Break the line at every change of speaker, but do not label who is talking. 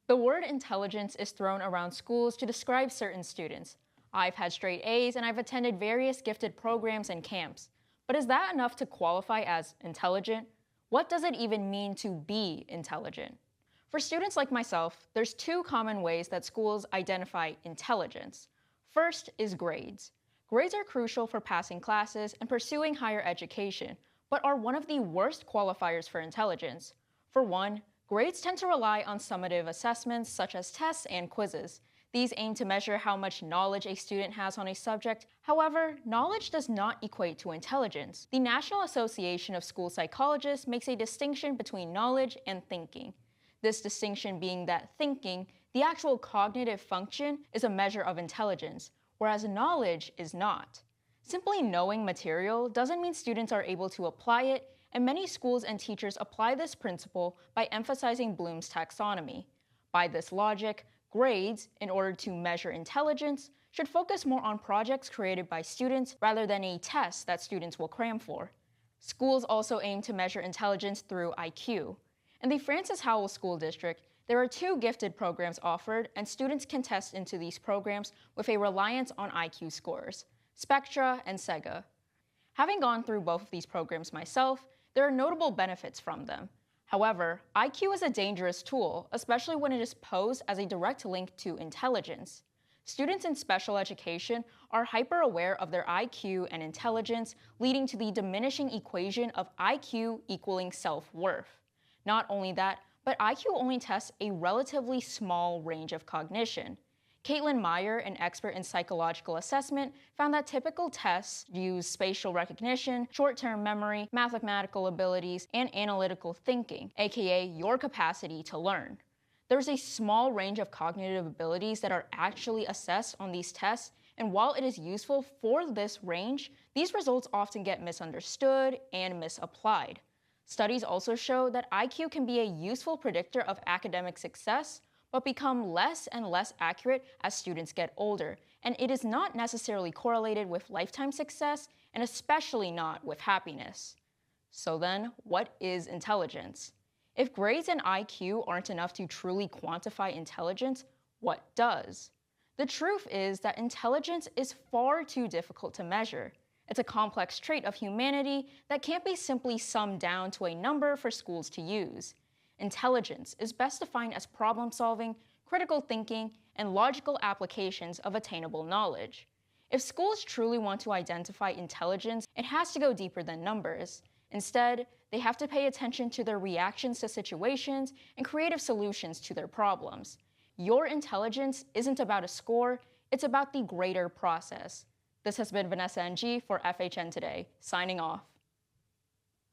The word intelligence is thrown around schools to describe certain students. I've had straight A's and I've attended various gifted programs and camps. But is that enough to qualify as intelligent? What does it even mean to be intelligent? For students like myself, there's two common ways that schools identify intelligence. First is grades. Grades are crucial for passing classes and pursuing higher education, but are one of the worst qualifiers for intelligence. For one, grades tend to rely on summative assessments such as tests and quizzes. These aim to measure how much knowledge a student has on a subject. However, knowledge does not equate to intelligence. The National Association of School Psychologists makes a distinction between knowledge and thinking. This distinction being that thinking, the actual cognitive function, is a measure of intelligence, whereas knowledge is not. Simply knowing material doesn't mean students are able to apply it, and many schools and teachers apply this principle by emphasizing Bloom's taxonomy. By this logic, grades, in order to measure intelligence, should focus more on projects created by students rather than a test that students will cram for. Schools also aim to measure intelligence through IQ. In the Francis Howell School District, there are two gifted programs offered, and students can test into these programs with a reliance on IQ scores, Spectra and Sega. Having gone through both of these programs myself, there are notable benefits from them. However, IQ is a dangerous tool, especially when it is posed as a direct link to intelligence. Students in special education are hyper-aware of their IQ and intelligence, leading to the diminishing equation of IQ equaling self-worth. Not only that, but IQ only tests a relatively small range of cognition. Caitlin Meyer, an expert in psychological assessment, found that typical tests use spatial recognition, short-term memory, mathematical abilities, and analytical thinking, aka your capacity to learn. There's a small range of cognitive abilities that are actually assessed on these tests, and while it is useful for this range, these results often get misunderstood and misapplied. Studies also show that IQ can be a useful predictor of academic success, but become less and less accurate as students get older, and it is not necessarily correlated with lifetime success, and especially not with happiness. So then, what is intelligence? If grades and IQ aren't enough to truly quantify intelligence, what does? The truth is that intelligence is far too difficult to measure. It's a complex trait of humanity that can't be simply summed down to a number for schools to use. Intelligence is best defined as problem-solving, critical thinking, and logical applications of attainable knowledge. If schools truly want to identify intelligence, it has to go deeper than numbers. Instead, they have to pay attention to their reactions to situations and creative solutions to their problems. Your intelligence isn't about a score, it's about the greater process. This has been Vanessa Ng for FHN Today, signing off.